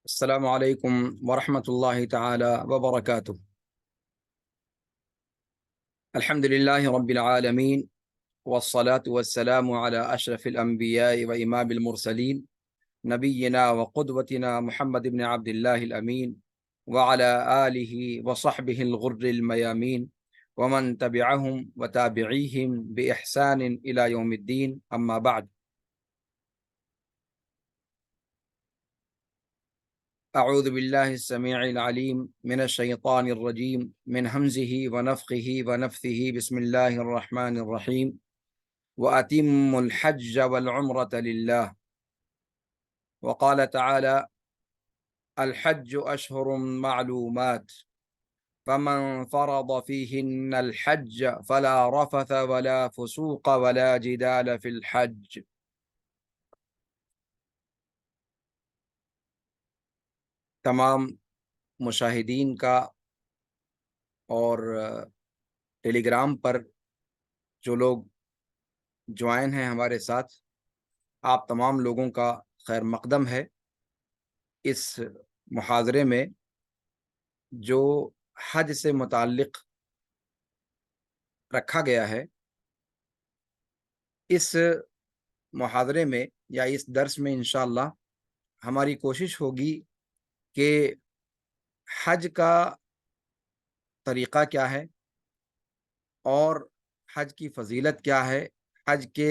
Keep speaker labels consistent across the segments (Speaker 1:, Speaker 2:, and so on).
Speaker 1: السلام علیکم ورحمۃ اللہ تعالی وبرکاتہ۔ الحمد للہ رب العالمین والصلاة والسلام علی اشرف الانبیاء و امام المرسلین نبینا وقدوتنا محمد بن عبد اللہ الامین وعلی آلہ وصحبہ الغر المیامین ومن تبعہم وتابعیہم بإحسان الی یوم الدین، اما بعد۔ اعوذ باللہ السمیع العلیم من الشیطان الرجیم من حمزہ ونفخہ ونفثہ، بسم اللہ الرحمن الرحیم۔ وَأَتِمُّوا الْحَجَّ وَالْعُمْرَةَ لِلَّهِ، وقال تعالی الحج أشهر معلومات فمن فرض فيهن الحج فلا رفث ولا فسوق ولا جدال في الحج۔ تمام مشاہدین کا اور ٹیلی گرام پر جو لوگ جوائن ہیں ہمارے ساتھ، آپ تمام لوگوں کا خیر مقدم ہے۔ اس محاضرے میں جو حج سے متعلق رکھا گیا ہے، اس محاضرے میں یا اس درس میں انشاءاللہ ہماری کوشش ہوگی کہ حج کا طریقہ کیا ہے اور حج کی فضیلت کیا ہے، حج کے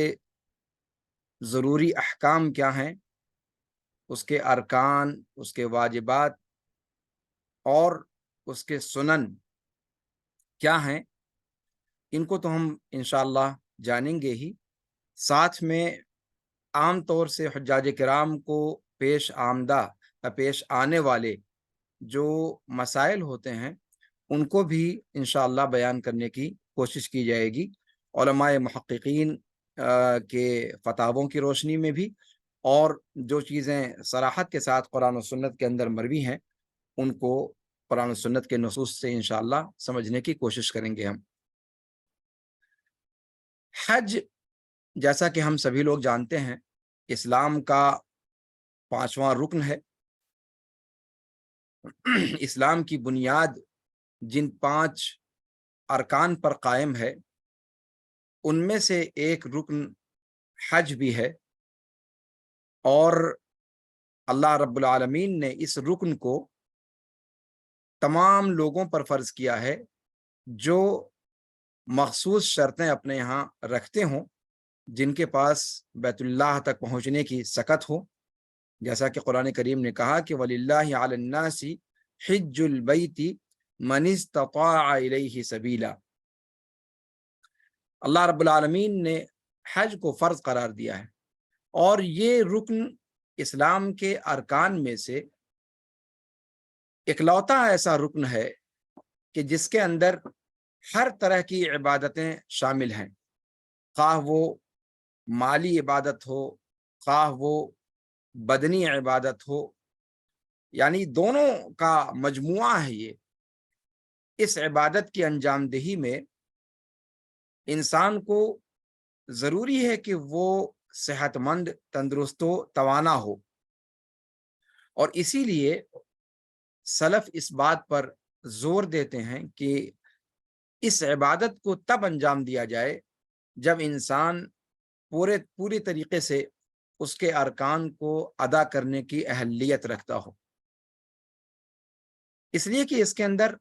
Speaker 1: ضروری احکام کیا ہیں، اس کے ارکان، اس کے واجبات اور اس کے سنن کیا ہیں، ان کو تو ہم انشاءاللہ جانیں گے ہی۔ ساتھ میں عام طور سے حجاج کرام کو پیش آنے والے جو مسائل ہوتے ہیں ان کو بھی انشاءاللہ بیان کرنے کی کوشش کی جائے گی، علماء محققین کے فتاووں کی روشنی میں بھی، اور جو چیزیں صراحت کے ساتھ قرآن و سنت کے اندر مروی ہیں ان کو قرآن و سنت کے نصوص سے انشاءاللہ سمجھنے کی کوشش کریں گے ہم۔ حج، جیسا کہ ہم سبھی لوگ جانتے ہیں، اسلام کا 5واں رکن ہے۔ اسلام کی بنیاد جن 5 ارکان پر قائم ہے ان میں سے ایک رکن حج بھی ہے، اور اللہ رب العالمین نے اس رکن کو تمام لوگوں پر فرض کیا ہے جو مخصوص شرطیں اپنے یہاں رکھتے ہوں، جن کے پاس بیت اللہ تک پہنچنے کی سکت ہو، جیسا کہ قرآن کریم نے کہا کہ وَلِلَّهِ عَلَى النَّاسِ حِجُّ الْبَيْتِ مَنِ اسْتَطَاعَ إِلَيْهِ سَبِيلًا۔ اللہ رب العالمین نے حج کو فرض قرار دیا ہے، اور یہ رکن اسلام کے ارکان میں سے اکلوتا ایسا رکن ہے کہ جس کے اندر ہر طرح کی عبادتیں شامل ہیں، خواہ وہ مالی عبادت ہو، خواہ وہ بدنی عبادت ہو، یعنی دونوں کا مجموعہ ہے یہ۔ اس عبادت کی انجام دہی میں انسان کو ضروری ہے کہ وہ صحت مند، تندرست و توانا ہو، اور اسی لیے سلف اس بات پر زور دیتے ہیں کہ اس عبادت کو تب انجام دیا جائے جب انسان پوری طریقے سے اس کے ارکان کو ادا کرنے کی اہلیت رکھتا ہو، اس لیے کہ اس کے اندر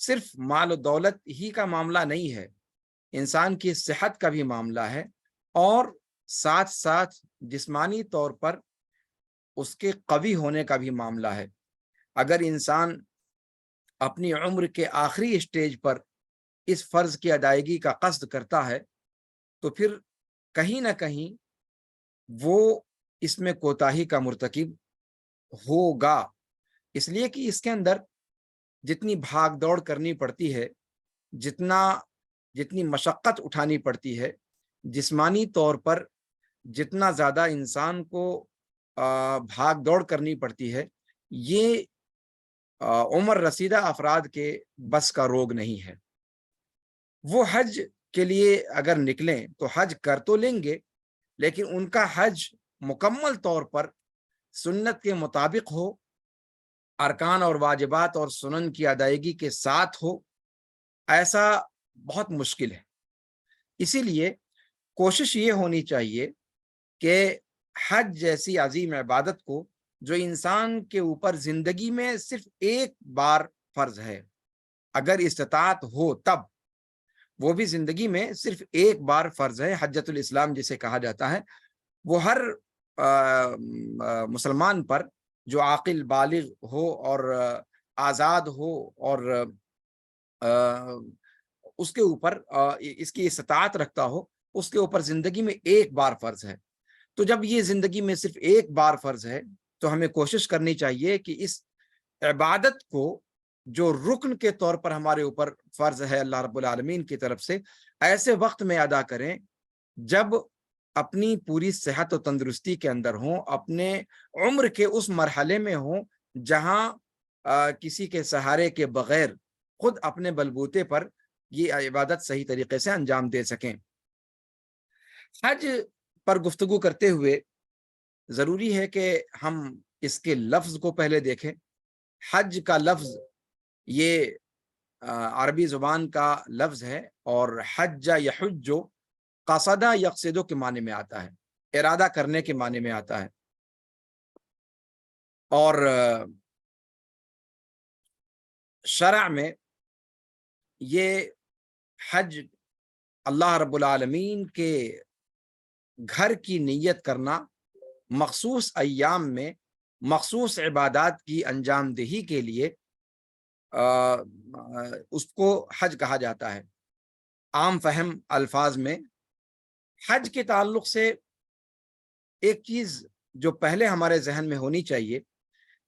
Speaker 1: صرف مال و دولت ہی کا معاملہ نہیں ہے، انسان کی صحت کا بھی معاملہ ہے، اور ساتھ ساتھ جسمانی طور پر اس کے قوی ہونے کا بھی معاملہ ہے۔ اگر انسان اپنی عمر کے آخری اسٹیج پر اس فرض کی ادائیگی کا قصد کرتا ہے تو پھر کہیں نہ کہیں وہ اس میں کوتاہی کا مرتکب ہوگا، اس لیے کہ اس کے اندر جتنی بھاگ دوڑ کرنی پڑتی ہے، جتنی مشقت اٹھانی پڑتی ہے، جسمانی طور پر جتنا زیادہ انسان کو بھاگ دوڑ کرنی پڑتی ہے، یہ عمر رسیدہ افراد کے بس کا روگ نہیں ہے۔ وہ حج کے لیے اگر نکلیں تو حج کر تو لیں گے، لیکن ان کا حج مکمل طور پر سنت کے مطابق ہو، ارکان اور واجبات اور سنن کی ادائیگی کے ساتھ ہو، ایسا بہت مشکل ہے۔ اسی لیے کوشش یہ ہونی چاہیے کہ حج جیسی عظیم عبادت کو، جو انسان کے اوپر زندگی میں صرف ایک بار فرض ہے، اگر استطاعت ہو تب، وہ بھی زندگی میں صرف ایک بار فرض ہے، حجۃ الاسلام جسے کہا جاتا ہے، وہ ہر مسلمان پر جو عاقل بالغ ہو اور آزاد ہو اور اس کے اوپر اس کی استطاعت رکھتا ہو، اس کے اوپر زندگی میں ایک بار فرض ہے۔ تو جب یہ زندگی میں صرف ایک بار فرض ہے تو ہمیں کوشش کرنی چاہیے کہ اس عبادت کو جو رکن کے طور پر ہمارے اوپر فرض ہے اللہ رب العالمین کی طرف سے، ایسے وقت میں ادا کریں جب اپنی پوری صحت و تندرستی کے اندر ہوں، اپنے عمر کے اس مرحلے میں ہوں جہاں کسی کے سہارے کے بغیر خود اپنے بلبوتے پر یہ عبادت صحیح طریقے سے انجام دے سکیں۔ حج پر گفتگو کرتے ہوئے ضروری ہے کہ ہم اس کے لفظ کو پہلے دیکھیں۔ حج کا لفظ یہ عربی زبان کا لفظ ہے، اور حج یحج قصدہ یقصدو کے معنی میں آتا ہے، ارادہ کرنے کے معنی میں آتا ہے۔ اور شرع میں یہ حج اللہ رب العالمین کے گھر کی نیت کرنا، مخصوص ایام میں مخصوص عبادات کی انجام دہی کے لیے اس کو حج کہا جاتا ہے۔ عام فہم الفاظ میں حج کے تعلق سے ایک چیز جو پہلے ہمارے ذہن میں ہونی چاہیے،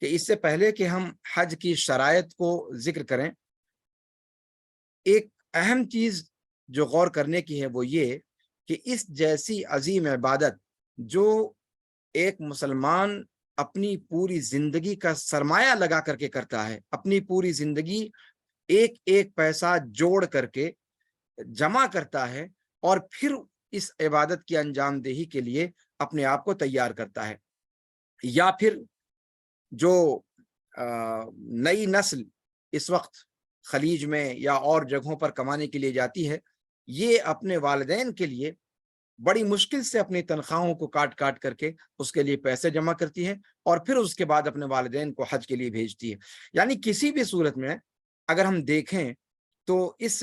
Speaker 1: کہ اس سے پہلے کہ ہم حج کی شرائط کو ذکر کریں، ایک اہم چیز جو غور کرنے کی ہے وہ یہ کہ اس جیسی عظیم عبادت جو ایک مسلمان اپنی پوری زندگی کا سرمایہ لگا کر کے کرتا ہے، اپنی پوری زندگی ایک ایک پیسہ جوڑ کر کے جمع کرتا ہے، اور پھر اس عبادت کی انجام دہی کے لیے اپنے آپ کو تیار کرتا ہے، یا پھر جو نئی نسل اس وقت خلیج میں یا اور جگہوں پر کمانے کے لیے جاتی ہے، یہ اپنے والدین کے لیے بڑی مشکل سے اپنی تنخواہوں کو کاٹ کاٹ کر کے اس کے لیے پیسے جمع کرتی ہے، اور پھر اس کے بعد اپنے والدین کو حج کے لیے بھیجتی ہے۔ یعنی کسی بھی صورت میں اگر ہم دیکھیں تو اس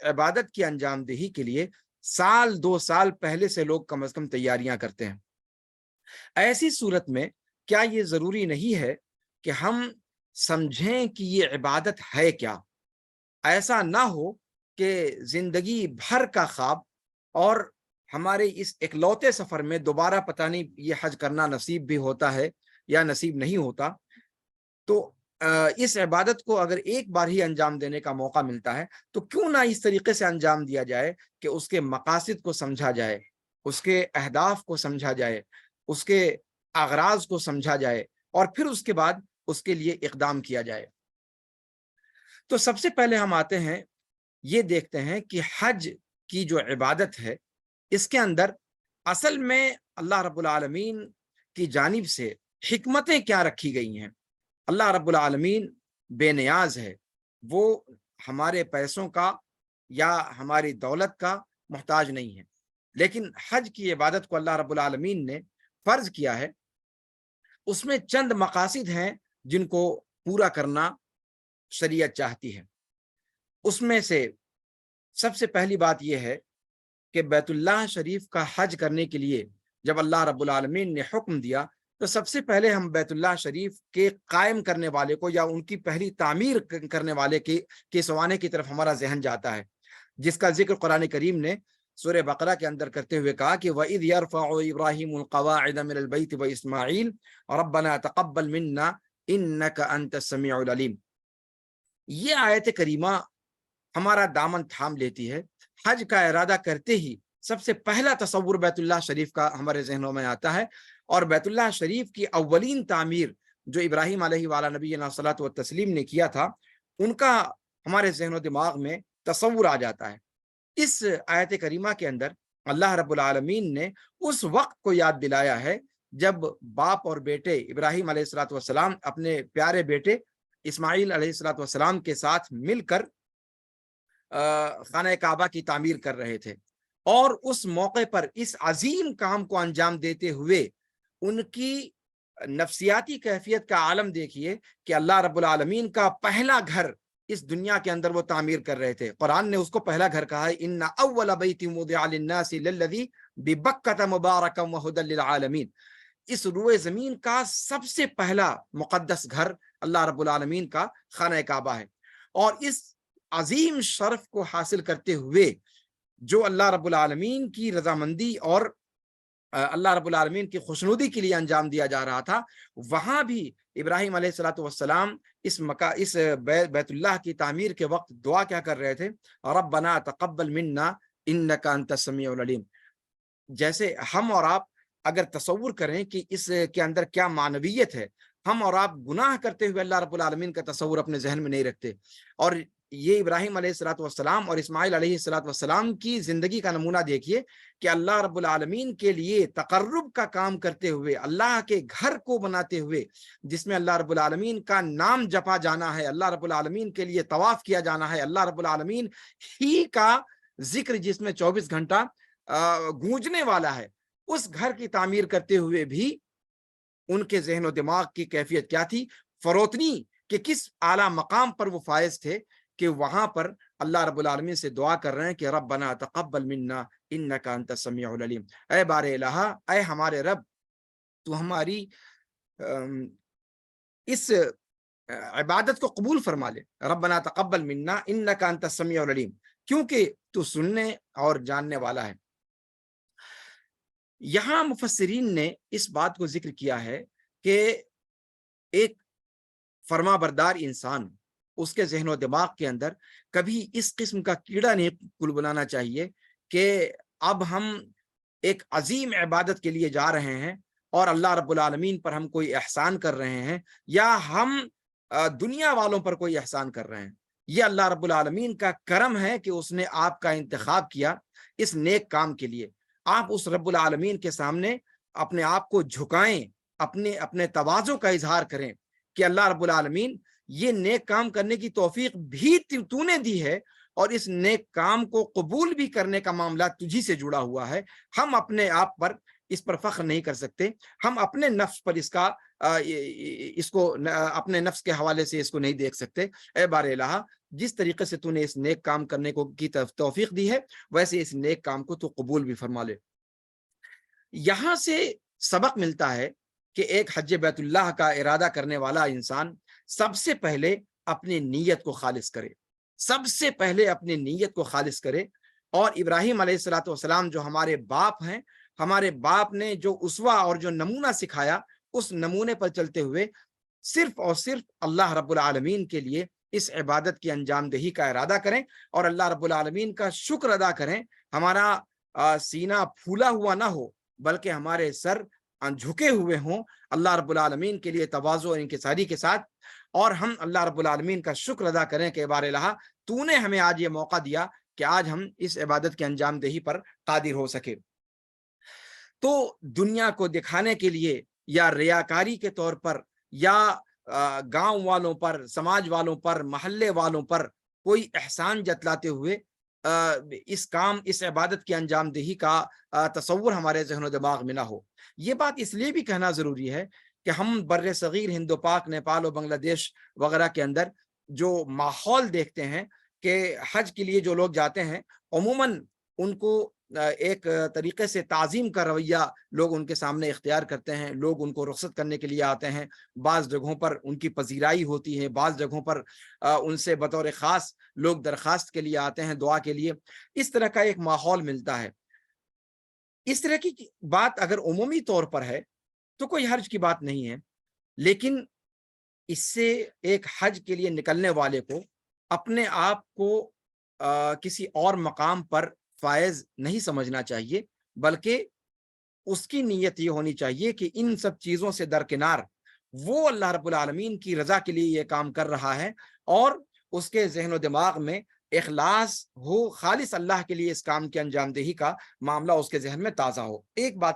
Speaker 1: عبادت کی انجام دہی کے لیے سال 2 سال پہلے سے لوگ کم از کم تیاریاں کرتے ہیں۔ ایسی صورت میں کیا یہ ضروری نہیں ہے کہ ہم سمجھیں کہ یہ عبادت ہے کیا؟ ایسا نہ ہو کہ زندگی بھر کا خواب اور ہمارے اس اکلوتے سفر میں دوبارہ پتہ نہیں یہ حج کرنا نصیب بھی ہوتا ہے یا نصیب نہیں ہوتا، تو اس عبادت کو اگر ایک بار ہی انجام دینے کا موقع ملتا ہے تو کیوں نہ اس طریقے سے انجام دیا جائے کہ اس کے مقاصد کو سمجھا جائے، اس کے اہداف کو سمجھا جائے، اس کے اغراض کو سمجھا جائے، اور پھر اس کے بعد اس کے لیے اقدام کیا جائے۔ تو سب سے پہلے ہم آتے ہیں، یہ دیکھتے ہیں کہ حج کی جو عبادت ہے اس کے اندر اصل میں اللہ رب العالمین کی جانب سے حکمتیں کیا رکھی گئی ہیں۔ اللہ رب العالمین بے نیاز ہے، وہ ہمارے پیسوں کا یا ہماری دولت کا محتاج نہیں ہے، لیکن حج کی عبادت کو اللہ رب العالمین نے فرض کیا ہے۔ اس میں چند مقاصد ہیں جن کو پورا کرنا شریعت چاہتی ہے۔ اس میں سے سب سے پہلی بات یہ ہے کہ بیت اللہ شریف کا حج کرنے کے لیے جب اللہ رب العالمین نے حکم دیا تو سب سے پہلے ہم بیت اللہ شریف کے قائم کرنے والے کو یا ان کی پہلی تعمیر کرنے والے کے سوانے کی طرف ہمارا ذہن جاتا ہے، جس کا ذکر قرآن کریم نے سورہ بقرہ کے اندر کرتے ہوئے کہا کہ وَإِذْ يَرْفَعُ إِبْرَاهِيمُ الْقَوَاعِدَ مِنَ الْبَيْتِ وَإِسْمَاعِيلُ رَبَّنَا تَقَبَّلْ مِنَّا إِنَّكَ أَنْتَ السَّمِيعُ الْعَلِيمُ۔ یہ آیت کریمہ ہمارا دامن تھام لیتی ہے۔ حج کا ارادہ کرتے ہی سب سے پہلا تصور بیت اللہ شریف کا ہمارے ذہنوں میں آتا ہے، اور بیت اللہ شریف کی اولین تعمیر جو ابراہیم علیہ وعلی نبینا صلاۃ و تسلیم نے کیا تھا، ان کا ہمارے ذہن و دماغ میں تصور آ جاتا ہے۔ اس آیت کریمہ کے اندر اللہ رب العالمین نے اس وقت کو یاد دلایا ہے جب باپ اور بیٹے ابراہیم علیہ الصلوۃ والسلام اپنے پیارے بیٹے اسماعیل علیہ الصلوۃ والسلام کے ساتھ مل کر خانہ کعبہ کی تعمیر کر رہے تھے، اور اس موقع پر اس عظیم کام کو انجام دیتے ہوئے ان کی نفسیاتی کیفیت کا عالم دیکھیے کہ اللہ رب العالمین کا پہلا گھر اس دنیا کے اندر وہ تعمیر کر رہے تھے۔ قرآن نے اس کو پہلا گھر کہا ہے، ان اول بیت وضع للناس للذی ببکۃ مبارکا وہدی للعالمین۔ اس روئے زمین کا سب سے پہلا مقدس گھر اللہ رب العالمین کا خانہ کعبہ ہے، اور اس عظیم شرف کو حاصل کرتے ہوئے جو اللہ رب العالمین کی رضامندی اور اللہ رب العالمین کی خوشنودی کے لیے انجام دیا جا رہا تھا، وہاں بھی ابراہیم علیہ الصلوۃ والسلام اس بیت اللہ کی تعمیر کے وقت دعا کیا کر رہے تھے؟ ربنا تقبل منا انک انت السمیع العلیم۔ جیسے ہم اور آپ اگر تصور کریں کہ اس کے اندر کیا معنویت ہے، ہم اور آپ گناہ کرتے ہوئے اللہ رب العالمین کا تصور اپنے ذہن میں نہیں رکھتے، اور یہ ابراہیم علیہ الصلوۃ والسلام اور اسماعیل علیہ الصلوۃ والسلام کی زندگی کا نمونہ دیکھیے کہ اللہ رب العالمین کے لیے تقرب کا کام کرتے ہوئے، اللہ کے گھر کو بناتے ہوئے جس میں اللہ رب العالمین کا نام جپا جانا ہے، اللہ رب العالمین کے لیے طواف کیا جانا ہے، اللہ رب العالمین ہی کا ذکر جس میں 24 گھنٹہ گونجنے والا ہے، اس گھر کی تعمیر کرتے ہوئے بھی ان کے ذہن و دماغ کی کیفیت کیا تھی؟ فروتنی کہ کس اعلیٰ مقام پر وہ فائز تھے کہ وہاں پر اللہ رب العالمین سے دعا کر رہے ہیں کہ ربنا تقبل منا انک انت السمیع العلیم۔ اے بار الہ، اے ہمارے رب، تو ہماری اس عبادت کو قبول فرما لے۔ ربنا تقبل منا انک انت السمیع العلیم، کیونکہ تو سننے اور جاننے والا ہے۔ یہاں مفسرین نے اس بات کو ذکر کیا ہے کہ ایک فرما بردار انسان، اس کے ذہن و دماغ کے اندر کبھی اس قسم کا کیڑا نہیں کل بنانا چاہیے کہ اب ہم ایک عظیم عبادت کے لیے جا رہے ہیں اور اللہ رب العالمین پر ہم کوئی احسان کر رہے ہیں، یا ہم دنیا والوں پر کوئی احسان کر رہے ہیں۔ یہ اللہ رب العالمین کا کرم ہے کہ اس نے آپ کا انتخاب کیا اس نیک کام کے لیے۔ آپ اس رب العالمین کے سامنے اپنے آپ کو جھکائیں، اپنے تواضع کا اظہار کریں کہ اللہ رب العالمین، یہ نیک کام کرنے کی توفیق بھی تو نے دی ہے، اور اس نیک کام کو قبول بھی کرنے کا معاملہ تجھی سے جڑا ہوا ہے۔ ہم اپنے آپ پر اس پر فخر نہیں کر سکتے، ہم اپنے نفس پر اس کو اپنے نفس کے حوالے سے اس کو نہیں دیکھ سکتے۔ اے بار الہ، جس طریقے سے تو نے اس نیک کام کرنے کو کی توفیق دی ہے، ویسے اس نیک کام کو تو قبول بھی فرما لے۔ یہاں سے سبق ملتا ہے کہ ایک حج بیت اللہ کا ارادہ کرنے والا انسان سب سے پہلے اپنی نیت کو خالص کرے، سب سے پہلے اپنی نیت کو خالص کرے۔ اور ابراہیم علیہ الصلوۃ والسلام جو ہمارے باپ ہیں، ہمارے باپ نے جو اسوہ اور جو نمونہ سکھایا، اس نمونے پر چلتے ہوئے صرف اور صرف اللہ رب العالمین کے لیے اس عبادت کی انجام دہی کا ارادہ کریں، اور اللہ رب العالمین کا شکر ادا کریں۔ ہمارا سینہ پھولا ہوا نہ ہو، بلکہ ہمارے سر جھکے ہوئے ہوں اللہ رب العالمین کے لیے تواضع اور انکساری کے ساتھ، اور ہم اللہ رب العالمین کا شکر ادا کریں کہ بار الہ، تو نے ہمیں آج یہ موقع دیا کہ آج ہم اس عبادت کی انجام دہی پر قادر ہو سکے۔ تو دنیا کو دکھانے کے لیے، یا ریاکاری کے طور پر، یا گاؤں والوں پر، سماج والوں پر، محلے والوں پر کوئی احسان جتلاتے ہوئے اس عبادت کی انجام دہی کا تصور ہمارے ذہن و دماغ میں نہ ہو۔ یہ بات اس لیے بھی کہنا ضروری ہے کہ ہم بر صغیر ہند و پاک، نیپال اور بنگلہ دیش وغیرہ کے اندر جو ماحول دیکھتے ہیں کہ حج کے لیے جو لوگ جاتے ہیں، عموماً ان کو ایک طریقے سے تعظیم کا رویہ لوگ ان کے سامنے اختیار کرتے ہیں، لوگ ان کو رخصت کرنے کے لیے آتے ہیں، بعض جگہوں پر ان کی پذیرائی ہوتی ہے، بعض جگہوں پر ان سے بطور خاص لوگ درخواست کے لیے آتے ہیں، دعا کے لیے۔ اس طرح کا ایک ماحول ملتا ہے۔ اس طرح کی بات اگر عمومی طور پر ہے تو کوئی حرج کی بات نہیں ہے، لیکن اس سے ایک حج کے لیے نکلنے والے کو اپنے آپ کو کسی اور مقام پر فائز نہیں سمجھنا چاہیے، بلکہ اس کی نیت یہ ہونی چاہیے کہ ان سب چیزوں سے درکنار وہ اللہ رب العالمین کی رضا کے لیے یہ کام کر رہا ہے، اور اس کے ذہن و دماغ میں اخلاص ہو، خالص اللہ کے لیے اس کام کی انجام دہی کا معاملہ اس کے ذہن میں تازہ ہو۔ ایک بات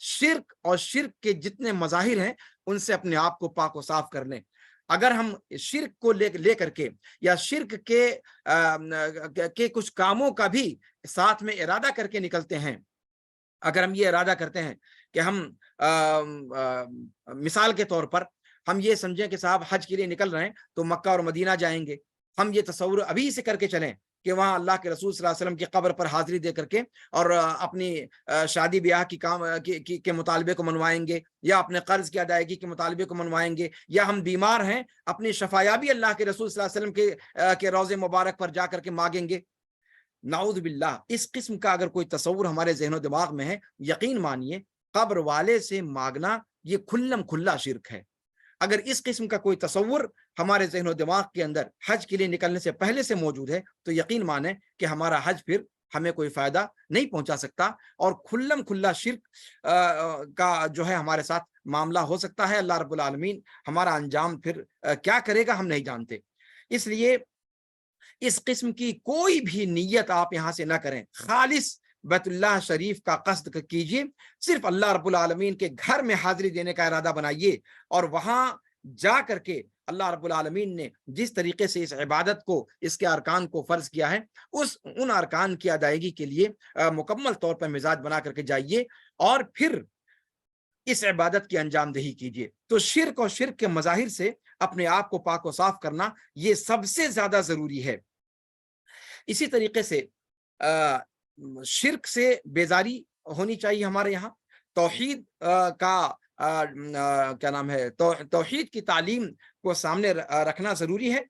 Speaker 1: شرک اور شرک کے جتنے مظاہر ہیں ان سے اپنے آپ کو پاک و صاف کر لیں۔ اگر ہم شرک کو لے کر کے یا شرک کے کچھ کاموں کا بھی ساتھ میں ارادہ کر کے نکلتے ہیں، اگر ہم یہ ارادہ کرتے ہیں کہ ہم مثال کے طور پر ہم یہ سمجھیں کہ صاحب حج کے لیے نکل رہے ہیں تو مکہ اور مدینہ جائیں گے، ہم یہ تصور ابھی سے کر کے چلیں کہ وہاں اللہ کے رسول صلی اللہ علیہ وسلم کی قبر پر حاضری دے کر کے اور اپنی شادی بیاہ کی کام کے مطالبے کو منوائیں گے، یا اپنے قرض کی ادائیگی کے مطالبے کو منوائیں گے، یا ہم بیمار ہیں اپنی شفایابی اللہ کے رسول صلی اللہ علیہ وسلم کے روضے مبارک پر جا کر کے مانگیں گے۔ نعوذ باللہ، اس قسم کا اگر کوئی تصور ہمارے ذہن و دماغ میں ہے، یقین مانیے قبر والے سے مانگنا یہ کھلم کھلا شرک ہے۔ اگر اس قسم کا کوئی تصور ہمارے ذہن و دماغ کے اندر حج کے لیے نکلنے سے پہلے سے موجود ہے تو یقین مانیں کہ ہمارا حج پھر ہمیں کوئی فائدہ نہیں پہنچا سکتا، اور کھلم کھلا شرک کا جو ہے ہمارے ساتھ معاملہ ہو سکتا ہے۔ اللہ رب العالمین ہمارا انجام پھر کیا کرے گا ہم نہیں جانتے۔ اس لیے اس قسم کی کوئی بھی نیت آپ یہاں سے نہ کریں، خالص بیت اللہ شریف کا قصد کیجیے، صرف اللہ رب العالمین کے گھر میں حاضری دینے کا ارادہ بنائیے، اور وہاں جا کر کے اللہ رب العالمین نے جس طریقے سے اس عبادت کو، اس کے ارکان کو فرض کیا ہے، ان ارکان کی ادائیگی کے لیے مکمل طور پر مزاج بنا کر کے جائیے، اور پھر اس عبادت کی انجام دہی کیجیے۔ تو شرک اور شرک کے مظاہر سے اپنے آپ کو پاک و صاف کرنا یہ سب سے زیادہ ضروری ہے۔ اسی طریقے سے شرک سے بیزاری ہونی چاہیے ہمارے یہاں، توحید کا کیا نام ہے، توحید کی تعلیم کو سامنے رکھنا ضروری ہے،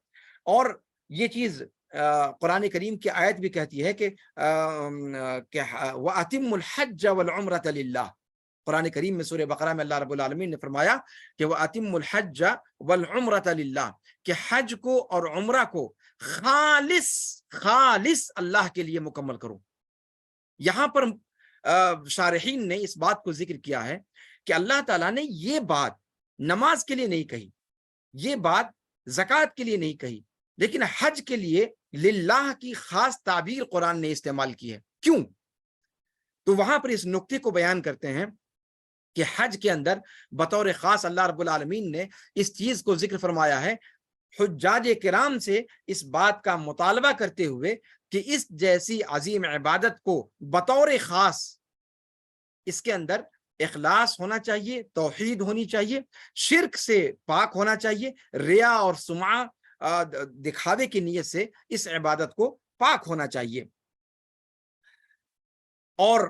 Speaker 1: اور یہ چیز قرآن کریم کی آیت بھی کہتی ہے کہ وَأَتِمُّ الْحَجَّ وَالْعُمْرَةَ لِلَّهِ۔ قرآن کریم میں سورہ بقرہ میں اللہ رب العالمین نے فرمایا کہ وَأَتِمُّ الْحَجَّ وَالْعُمْرَةَ لِلَّهِ، کہ حج کو اور عمرہ کو خالص اللہ کے لیے مکمل کرو۔ یہاں پر شارحین نے اس بات کو ذکر کیا ہے کہ اللہ تعالیٰ نے یہ بات نماز کے لیے نہیں کہی، یہ بات زکوٰۃ کے لیے نہیں کہی، لیکن حج کے لیے للہ کی خاص تعبیر قرآن نے استعمال کی ہے۔ کیوں؟ تو وہاں پر اس نقطے کو بیان کرتے ہیں کہ حج کے اندر بطور خاص اللہ رب العالمین نے اس چیز کو ذکر فرمایا ہے، حجاج کرام سے اس بات کا مطالبہ کرتے ہوئے کہ اس جیسی عظیم عبادت کو بطور خاص اس کے اندر اخلاص ہونا چاہیے، توحید ہونی چاہیے، شرک سے پاک ہونا چاہیے، ریا اور سمعہ دکھاوے کی نیت سے اس عبادت کو پاک ہونا چاہیے، اور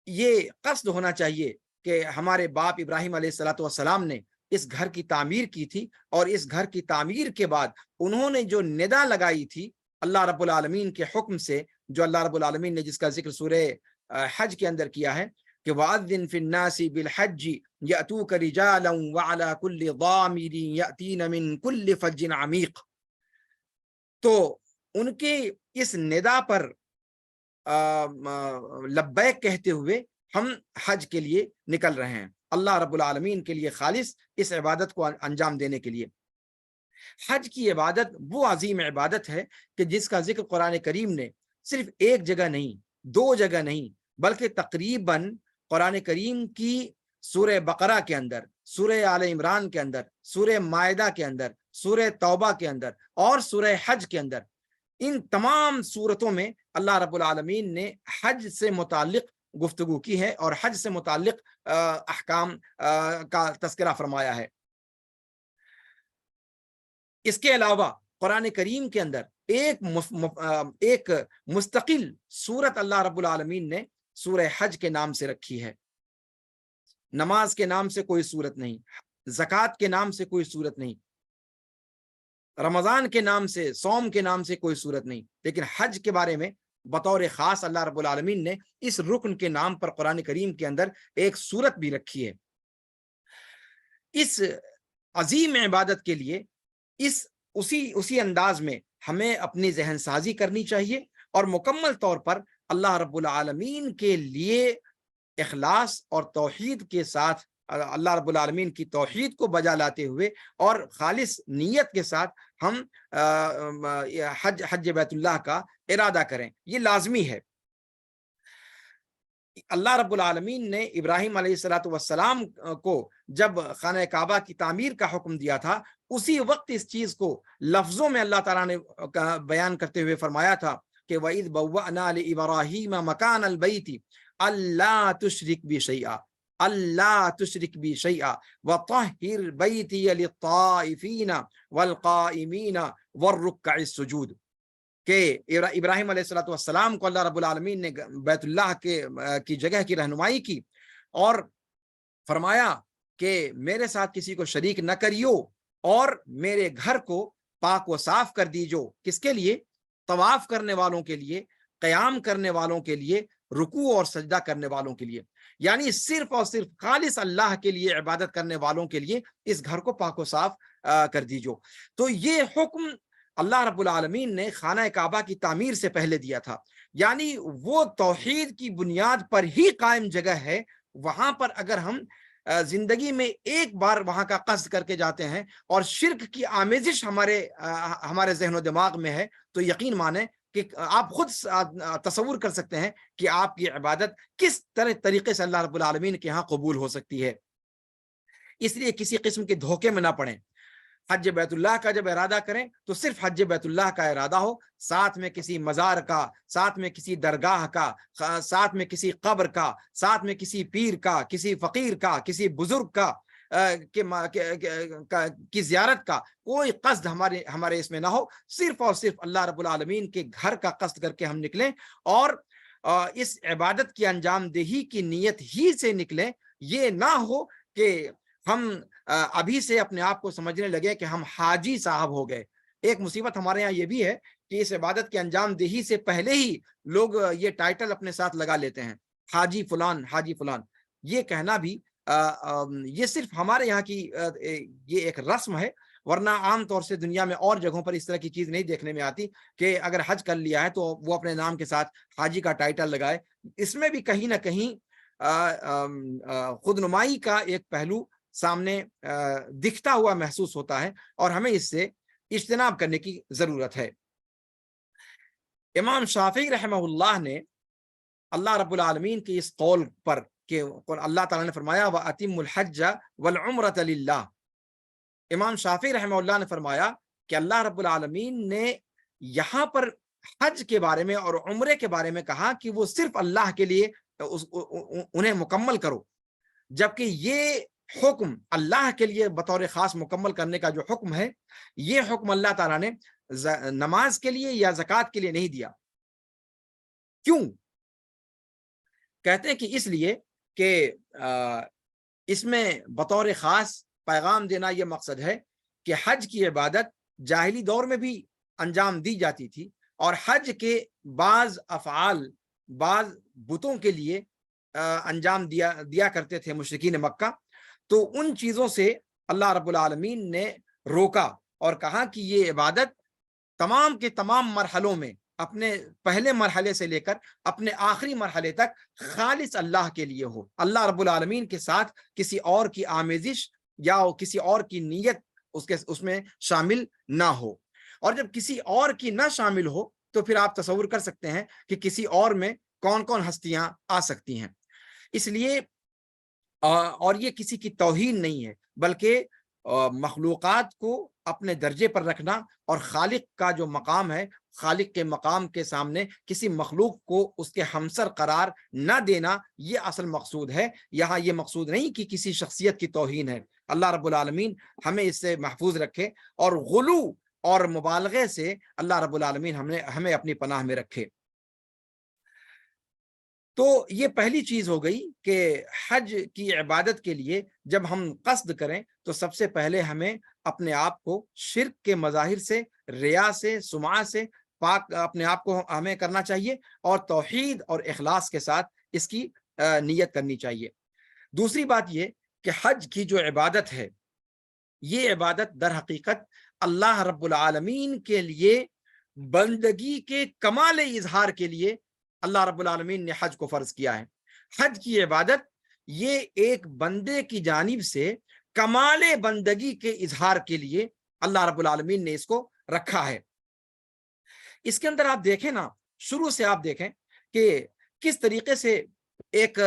Speaker 1: یہ قصد ہونا چاہیے کہ ہمارے باپ ابراہیم علیہ الصلوۃ والسلام نے اس گھر کی تعمیر کی تھی، اور اس گھر کی تعمیر کے بعد انہوں نے جو ندا لگائی تھی اللہ رب العالمین کے حکم سے، جو اللہ رب العالمین نے جس کا ذکر سورہ حج کے اندر کیا ہے کہ وَأَذِّن فِي النَّاسِ بِالْحَجِّ يَأْتُوكَ رِجَالًا وَعَلَى كُلِّ ضَامِرٍ يَأْتِينَ مِنْ كُلِّ فَجٍّ عَمِيقٍ، تو ان کے اس ندا پر لبیک کہتے ہوئے ہم حج کے لیے نکل رہے ہیں، اللہ رب العالمین کے لیے خالص اس عبادت کو انجام دینے کے لیے۔ حج کی عبادت وہ عظیم عبادت ہے کہ جس کا ذکر قرآن کریم نے صرف ایک جگہ نہیں، دو جگہ نہیں، بلکہ تقریباً قرآن کریم کی سورہ بقرہ کے اندر، سورہ آل عمران کے اندر، سورہ مائدہ کے اندر، سورہ توبہ کے اندر، اور سورہ حج کے اندر، ان تمام صورتوں میں اللہ رب العالمین نے حج سے متعلق گفتگو کی ہے اور حج سے متعلق احکام کا تذکرہ فرمایا ہے۔ اس کے علاوہ قرآن کریم کے اندر ایک مستقل سورت اللہ رب العالمین نے سورہ حج کے نام سے رکھی ہے۔ نماز کے نام سے کوئی سورت نہیں، زکوٰۃ کے نام سے کوئی سورت نہیں، رمضان کے نام سے، صوم کے نام سے کوئی سورت نہیں، لیکن حج کے بارے میں بطور خاص اللہ رب العالمین نے اس رکن کے نام پر قرآن کریم کے اندر ایک سورت بھی رکھی ہے۔ اس عظیم عبادت کے لیے اسی انداز میں ہمیں اپنی ذہن سازی کرنی چاہیے، اور مکمل طور پر اللہ رب العالمین کے لیے اخلاص اور توحید کے ساتھ، اللہ رب العالمین کی توحید کو بجا لاتے ہوئے اور خالص نیت کے ساتھ ہم حج بیت اللہ کا ارادہ کریں، یہ لازمی ہے۔ اللہ رب العالمین نے ابراہیم علیہ الصلوۃ والسلام کو جب خانہ کعبہ کی تعمیر کا حکم دیا تھا، اسی وقت اس چیز کو لفظوں میں اللہ تعالیٰ نے بیان کرتے ہوئے فرمایا تھا کہ وَإِذْ بَوَّأْنَا لِإِبْرَاهِيمَ مَكَانَ الْبَيْتِ أَلَّا تُشْرِكْ بِي شَيْئًا اللہ تشرک بی شیئا وطہر بیتی للطائفین والقائمین والرکع السجود، کہ ابراہیم علیہ الصلوۃ والسلام کو اللہ رب العالمین نے بیت اللہ کی جگہ کی رہنمائی کی اور فرمایا کہ میرے ساتھ کسی کو شریک نہ کریو اور میرے گھر کو پاک و صاف کر دیجو، کس کے لیے؟ طواف کرنے والوں کے لیے، قیام کرنے والوں کے لیے، رکوع اور سجدہ کرنے والوں کے لیے، یعنی صرف اور صرف خالص اللہ کے لیے عبادت کرنے والوں کے لیے اس گھر کو پاک و صاف کر دیجو۔ تو یہ حکم اللہ رب العالمین نے خانہ کعبہ کی تعمیر سے پہلے دیا تھا، یعنی وہ توحید کی بنیاد پر ہی قائم جگہ ہے، وہاں پر اگر ہم زندگی میں ایک بار وہاں کا قصد کر کے جاتے ہیں اور شرک کی آمیزش ہمارے ذہن و دماغ میں ہے تو یقین مانیں کہ آپ خود تصور کر سکتے ہیں کہ آپ کی عبادت کس طریقے سے اللہ رب العالمین کے ہاں قبول ہو سکتی ہے۔ اس لیے کسی قسم کے دھوکے میں نہ پڑیں، حج بیت اللہ کا جب ارادہ کریں تو صرف حج بیت اللہ کا ارادہ ہو، ساتھ میں کسی مزار کا، ساتھ میں کسی درگاہ کا، ساتھ میں کسی قبر کا، ساتھ میں کسی پیر کا، کسی فقیر کا، کسی بزرگ کا کی زیارت کا کوئی قصد ہمارے اس میں نہ ہو، صرف اور صرف اللہ رب العالمین کے گھر کا قصد کر کے ہم نکلیں اور اس عبادت کی انجام دہی کی نیت ہی سے نکلیں۔ یہ نہ ہو کہ ہم ابھی سے اپنے آپ کو سمجھنے لگے کہ ہم حاجی صاحب ہو گئے۔ ایک مصیبت ہمارے یہاں یہ بھی ہے کہ اس عبادت کے انجام دہی سے پہلے ہی لوگ یہ ٹائٹل اپنے ساتھ لگا لیتے ہیں، حاجی فلان، حاجی فلان۔ یہ کہنا بھی یہ صرف ہمارے یہاں کی یہ ایک رسم ہے، ورنہ عام طور سے دنیا میں اور جگہوں پر اس طرح کی چیز نہیں دیکھنے میں آتی کہ اگر حج کر لیا ہے تو وہ اپنے نام کے ساتھ حاجی کا ٹائٹل لگائے۔ اس میں بھی کہیں نہ کہیں خود نمائی کا ایک پہلو سامنے دکھتا ہوا محسوس ہوتا ہے اور ہمیں اس سے اجتناب کرنے کی ضرورت ہے۔ امام شافعی رحمہ اللہ نے اللہ رب العالمین کی اس قول پر کہ اللہ تعالیٰ نے فرمایا وَأَتِمُّ الْحَجَّ وَالْعُمْرَةَ لِلَّهِ، امام شافعی رحمہ اللہ نے فرمایا کہ اللہ رب العالمین نے یہاں پر حج کے بارے میں اور عمرے کے بارے میں کہا کہ وہ صرف اللہ کے لیے انہیں مکمل کرو، جبکہ یہ حکم اللہ کے لیے بطور خاص مکمل کرنے کا جو حکم ہے، یہ حکم اللہ تعالیٰ نے نماز کے لیے یا زکوٰۃ کے لیے نہیں دیا۔ کیوں؟ کہتے ہیں کہ اس لیے کہ اس میں بطور خاص پیغام دینا یہ مقصد ہے کہ حج کی عبادت جاہلی دور میں بھی انجام دی جاتی تھی اور حج کے بعض افعال بعض بتوں کے لیے انجام دیا کرتے تھے مشرکین مکہ، تو ان چیزوں سے اللہ رب العالمین نے روکا اور کہا کہ یہ عبادت تمام کے تمام مرحلوں میں، اپنے پہلے مرحلے سے لے کر اپنے آخری مرحلے تک خالص اللہ کے لیے ہو، اللہ رب العالمین کے ساتھ کسی اور کی آمیزش یا کسی اور کی نیت اس میں شامل نہ ہو۔ اور جب کسی اور کی نہ شامل ہو تو پھر آپ تصور کر سکتے ہیں کہ کسی اور میں کون کون ہستیاں آ سکتی ہیں۔ اس لیے اور یہ کسی کی توہین نہیں ہے، بلکہ مخلوقات کو اپنے درجے پر رکھنا اور خالق کا جو مقام ہے، خالق کے مقام کے سامنے کسی مخلوق کو اس کے ہمسر قرار نہ دینا، یہ اصل مقصود ہے۔ یہاں یہ مقصود نہیں کہ کسی شخصیت کی توہین ہے۔ اللہ رب العالمین ہمیں اس سے محفوظ رکھے اور غلو اور مبالغے سے اللہ رب العالمین ہمیں اپنی پناہ میں رکھے۔ تو یہ پہلی چیز ہو گئی کہ حج کی عبادت کے لیے جب ہم قصد کریں تو سب سے پہلے ہمیں اپنے آپ کو شرک کے مظاہر سے، ریا سے، سمعہ سے پاک اپنے آپ کو ہمیں کرنا چاہیے اور توحید اور اخلاص کے ساتھ اس کی نیت کرنی چاہیے۔ دوسری بات یہ کہ حج کی جو عبادت ہے، یہ عبادت در حقیقت اللہ رب العالمین کے لیے بندگی کے کمال اظہار کے لیے اللہ رب العالمین نے حج کو فرض کیا ہے۔ حج کی عبادت یہ ایک بندے کی جانب سے کمال بندگی کے اظہار کے لیے اللہ رب العالمین نے اس کو رکھا ہے۔ اس کے اندر آپ دیکھیں نا، شروع سے آپ دیکھیں کہ کس طریقے سے ایک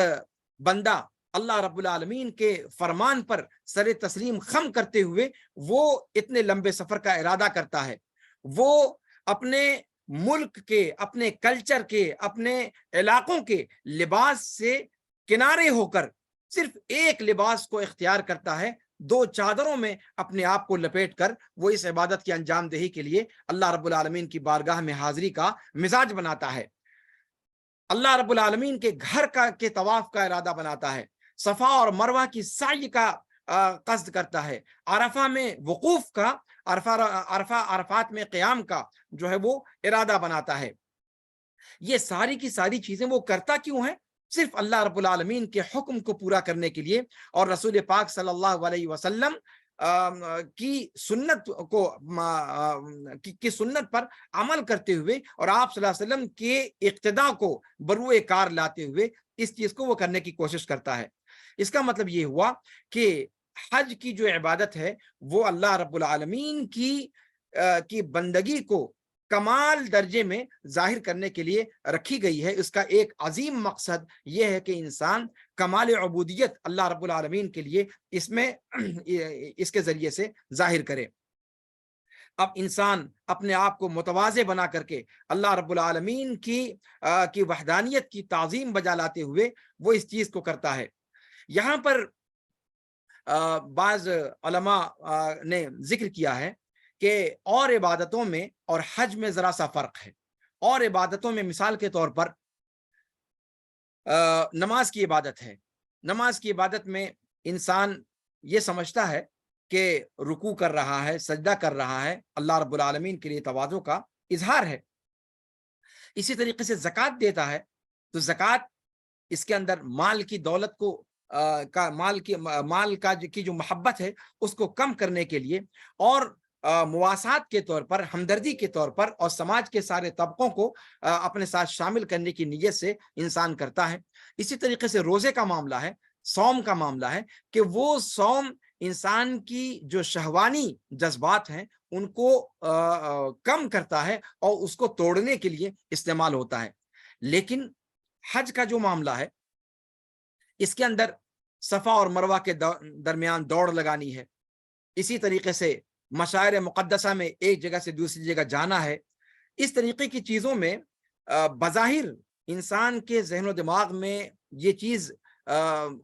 Speaker 1: بندہ اللہ رب العالمین کے فرمان پر سر تسلیم خم کرتے ہوئے وہ اتنے لمبے سفر کا ارادہ کرتا ہے، وہ اپنے ملک کے، اپنے کلچر کے، اپنے علاقوں کے لباس سے کنارے ہو کر صرف ایک لباس کو اختیار کرتا ہے، 2 چادروں میں اپنے آپ کو لپیٹ کر وہ اس عبادت کی انجام دہی کے لیے اللہ رب العالمین کی بارگاہ میں حاضری کا مزاج بناتا ہے، اللہ رب العالمین کے گھر کے طواف کا ارادہ بناتا ہے، صفا اور مروہ کی سعی کا قصد کرتا ہے، عرفہ میں وقوف کا، عرفات میں قیام کا جو ہے وہ ارادہ بناتا ہے۔ یہ ساری کی ساری چیزیں وہ کرتا کیوں ہے؟ صرف اللہ رب العالمین کے حکم کو پورا کرنے کے لیے اور رسول پاک صلی اللہ علیہ وسلم کی سنت کی سنت پر عمل کرتے ہوئے اور آپ صلی اللہ علیہ وسلم کے اقتداء کو بروئے کار لاتے ہوئے اس چیز کو وہ کرنے کی کوشش کرتا ہے۔ اس کا مطلب یہ ہوا کہ حج کی جو عبادت ہے وہ اللہ رب العالمین کی بندگی کو کمال درجے میں ظاہر کرنے کے لیے رکھی گئی ہے۔ اس کا ایک عظیم مقصد یہ ہے کہ انسان کمال عبودیت اللہ رب العالمین کے لیے اس کے ذریعے سے ظاہر کرے۔ اب انسان اپنے آپ کو متواضع بنا کر کے اللہ رب العالمین کی وحدانیت کی تعظیم بجا لاتے ہوئے وہ اس چیز کو کرتا ہے۔ یہاں پر بعض علماء نے ذکر کیا ہے کہ اور عبادتوں میں اور حج میں ذرا سا فرق ہے۔ اور عبادتوں میں مثال کے طور پر نماز کی عبادت ہے، نماز کی عبادت میں انسان یہ سمجھتا ہے کہ رکوع کر رہا ہے، سجدہ کر رہا ہے، اللہ رب العالمین کے لیے تواضع کا اظہار ہے۔ اسی طریقے سے زکوٰۃ دیتا ہے تو زکوٰۃ اس کے اندر مال کی دولت کو مال کی جو محبت ہے اس کو کم کرنے کے لیے اور مواسات کے طور پر، ہمدردی کے طور پر اور سماج کے سارے طبقوں کو اپنے ساتھ شامل کرنے کی نیت سے انسان کرتا ہے۔ اسی طریقے سے روزے کا معاملہ ہے، صوم کا معاملہ ہے کہ وہ صوم انسان کی جو شہوانی جذبات ہیں ان کو کم کرتا ہے اور اس کو توڑنے کے لیے استعمال ہوتا ہے۔ لیکن حج کا جو معاملہ ہے اس کے اندر صفا اور مروہ کے درمیان دوڑ لگانی ہے، اسی طریقے سے مشاعر مقدسہ میں ایک جگہ سے دوسری جگہ جانا ہے۔ اس طریقے کی چیزوں میں بظاہر انسان کے ذہن و دماغ میں یہ چیز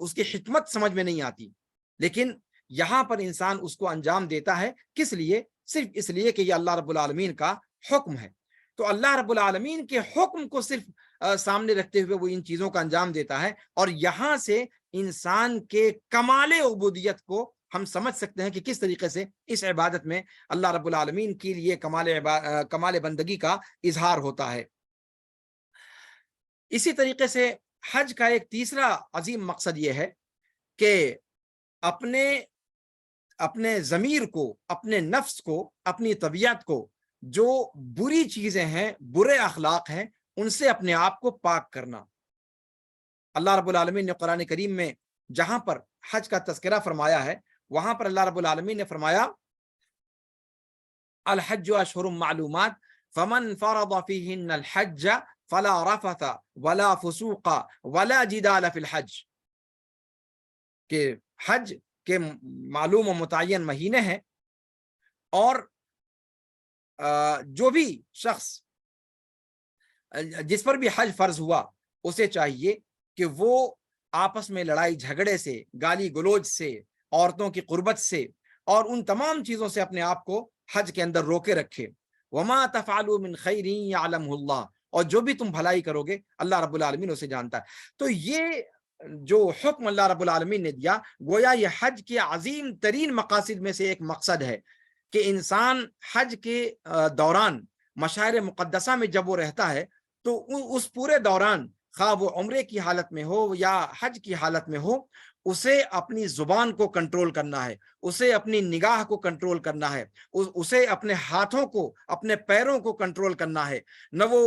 Speaker 1: اس کی حکمت سمجھ میں نہیں آتی، لیکن یہاں پر انسان اس کو انجام دیتا ہے، کس لیے؟ صرف اس لیے کہ یہ اللہ رب العالمین کا حکم ہے۔ تو اللہ رب العالمین کے حکم کو صرف سامنے رکھتے ہوئے وہ ان چیزوں کا انجام دیتا ہے، اور یہاں سے انسان کے کمال عبودیت کو ہم سمجھ سکتے ہیں کہ کس طریقے سے اس عبادت میں اللہ رب العالمین کے لیے کمال بندگی کا اظہار ہوتا ہے۔ اسی طریقے سے حج کا ایک تیسرا عظیم مقصد یہ ہے کہ اپنے ضمیر کو، اپنے نفس کو، اپنی طبیعت کو جو بری چیزیں ہیں، برے اخلاق ہیں، ان سے اپنے آپ کو پاک کرنا۔ اللہ رب العالمین نے قرآن کریم میں جہاں پر حج کا تذکرہ فرمایا ہے وہاں پر اللہ رب العالمین نے فرمایا الحج اشہر معلومات فمن فرض فیہن الحج فلا رفث ولا فسوق ولا جدال فی الحج، کہ حج کے معلوم و متعین مہینے ہیں اور جو بھی شخص جس پر بھی حج فرض ہوا اسے چاہیے کہ وہ آپس میں لڑائی جھگڑے سے، گالی گلوچ سے، عورتوں کی قربت سے اور ان تمام چیزوں سے اپنے آپ کو حج کے اندر روکے رکھے۔ وما تفعلوا من خیر یعلمہ اللہ، اور جو بھی تم بھلائی کرو گے اللہ رب العالمین اسے جانتا ہے۔ تو یہ جو حکم اللہ رب العالمین نے دیا، گویا یہ حج کے عظیم ترین مقاصد میں سے ایک مقصد ہے کہ انسان حج کے دوران مشاعر مقدسہ میں جب وہ رہتا ہے تو اس پورے دوران خواہ وہ عمرے کی حالت میں ہو یا حج کی حالت میں ہو، اسے اپنی زبان کو کنٹرول کرنا ہے، اسے اپنی نگاہ کو کنٹرول کرنا ہے، اسے اپنے ہاتھوں کو، اپنے پیروں کو کنٹرول کرنا ہے۔ نہ وہ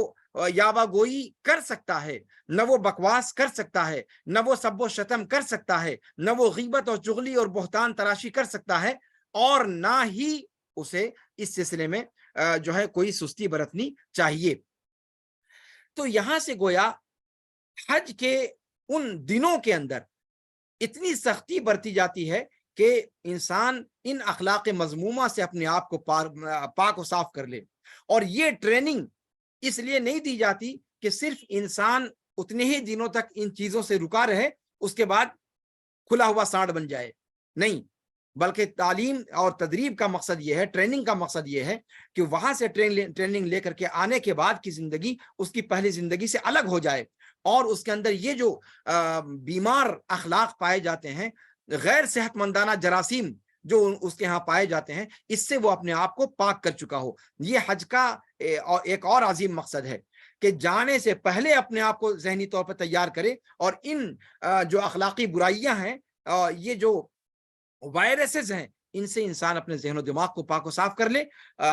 Speaker 1: یاوہ گوئی کر سکتا ہے، نہ وہ بکواس کر سکتا ہے، نہ وہ سب و شتم کر سکتا ہے، نہ وہ غیبت اور چغلی اور بہتان تراشی کر سکتا ہے، اور نہ ہی اسے اس سلسلے میں جو ہے کوئی سستی برتنی چاہیے۔ تو یہاں سے گویا حج کے ان دنوں کے اندر اتنی سختی برتی جاتی ہے کہ انسان ان اخلاق مذمومہ سے اپنے آپ کو پاک و صاف کر لے. اور یہ ٹریننگ اس لیے نہیں دی جاتی کہ صرف انسان اتنے ہی دنوں تک ان چیزوں سے رکا رہے, اس کے بعد کھلا ہوا سانڈ بن جائے. نہیں, بلکہ تعلیم اور تدریب کا مقصد یہ ہے, ٹریننگ کا مقصد یہ ہے کہ وہاں سے ٹریننگ لے کر کے آنے کے بعد کی زندگی اس کی پہلی زندگی سے الگ ہو جائے, اور اس کے اندر یہ جو بیمار اخلاق پائے جاتے ہیں, غیر صحت مندانہ جراثیم جو اس کے ہاں پائے جاتے ہیں, اس سے وہ اپنے آپ کو پاک کر چکا ہو. یہ حج کا ایک اور عظیم مقصد ہے کہ جانے سے پہلے اپنے آپ کو ذہنی طور پر تیار کرے, اور ان جو اخلاقی برائیاں ہیں, یہ جو وائرسز ہیں, ان سے انسان اپنے ذہن و دماغ کو پاک و صاف کر لے,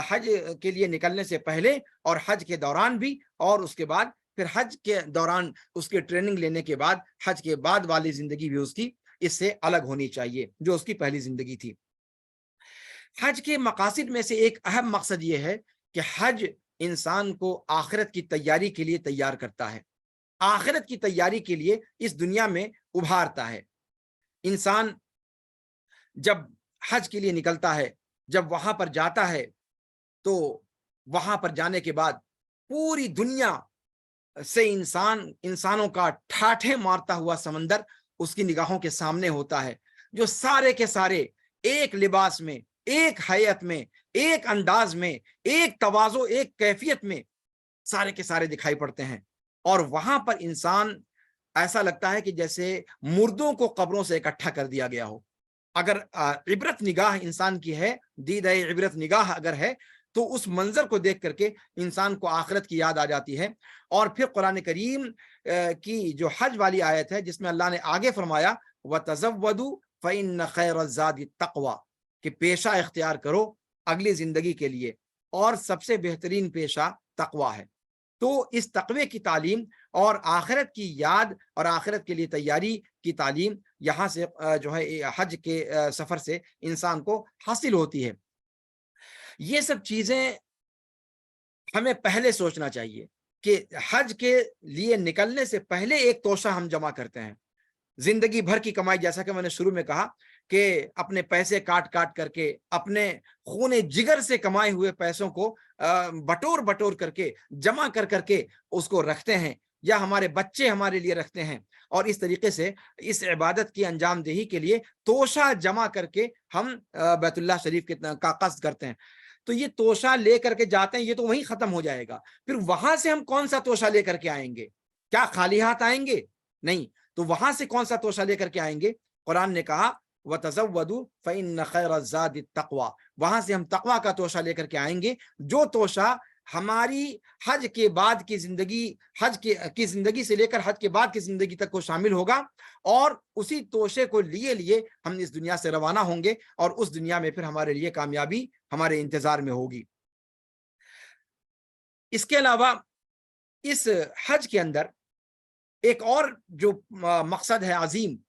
Speaker 1: حج کے لیے نکلنے سے پہلے اور حج کے دوران بھی, اور اس کے بعد پھر حج کے دوران اس کے ٹریننگ لینے کے بعد حج کے بعد والی زندگی بھی اس کی اس سے الگ ہونی چاہیے جو اس کی پہلی زندگی تھی. حج کے مقاصد میں سے ایک اہم مقصد یہ ہے کہ حج انسان کو آخرت کی تیاری کے لیے تیار کرتا ہے, آخرت کی تیاری کے لیے اس دنیا میں ابھارتا ہے. انسان جب حج کے لیے نکلتا ہے, جب وہاں پر جاتا ہے, تو وہاں پر جانے کے بعد پوری دنیا سے انسانوں کا ٹھاٹھے مارتا ہوا سمندر اس کی نگاہوں کے سامنے ہوتا ہے, جو سارے کے سارے ایک لباس میں, ایک حیت میں, ایک انداز میں, ایک تواضع, ایک کیفیت میں سارے کے سارے دکھائی پڑتے ہیں. اور وہاں پر انسان ایسا لگتا ہے کہ جیسے مردوں کو قبروں سے اکٹھا کر دیا گیا ہو. اگر عبرت نگاہ انسان کی ہے, دیدہ عبرت نگاہ اگر ہے, تو اس منظر کو دیکھ کر کے انسان کو آخرت کی یاد آ جاتی ہے. اور پھر قرآن کریم کی جو حج والی آیت ہے, جس میں اللہ نے آگے فرمایا وَتَزَوَّدُوا فَإِنَّ خَيْرَ الزَّادِ التَّقْوَىٰ, کہ پیشہ اختیار کرو اگلی زندگی کے لیے, اور سب سے بہترین پیشہ تقویٰ ہے. تو اس تقوی کی تعلیم اور آخرت کی یاد اور آخرت کے لیے تیاری کی تعلیم یہاں سے جو ہے حج کے سفر سے انسان کو حاصل ہوتی ہے. یہ سب چیزیں ہمیں پہلے سوچنا چاہیے کہ حج کے لیے نکلنے سے پہلے ایک توشہ ہم جمع کرتے ہیں. زندگی بھر کی کمائی, جیسا کہ میں نے شروع میں کہا کہ اپنے پیسے کاٹ کاٹ کر کے, اپنے خون جگر سے کمائے ہوئے پیسوں کو بٹور بٹور کر کے, جمع کر کر کے اس کو رکھتے ہیں, یا ہمارے بچے ہمارے لیے رکھتے ہیں, اور اس طریقے سے اس عبادت کی انجام دہی کے لیے توشہ جمع کر کے ہم بیت اللہ شریف کا قصد کرتے ہیں. تو یہ توشہ لے کر کے جاتے ہیں, یہ تو وہیں ختم ہو جائے گا. پھر وہاں سے ہم کون سا توشہ لے کر کے آئیں گے؟ کیا خالی ہاتھ آئیں گے؟ نہیں. تو وہاں سے کون سا توشہ لے کر کے آئیں گے؟ قرآن نے کہا وَتَزَوَّدُوا فَإِنَّ خَيْرَ الزَّادِ التَّقْوَىٰ, وہاں سے ہم تقویٰ کا توشہ لے کر کے آئیں گے, جو توشہ ہماری حج کے بعد کی زندگی, حج کی زندگی سے لے کر حج کے بعد کی زندگی تک کو شامل ہوگا, اور اسی توشے کو لیے ہم اس دنیا سے روانہ ہوں گے, اور اس دنیا میں پھر ہمارے لیے کامیابی ہمارے انتظار میں ہوگی. اس کے علاوہ اس حج کے اندر ایک اور جو مقصد ہے عظیم,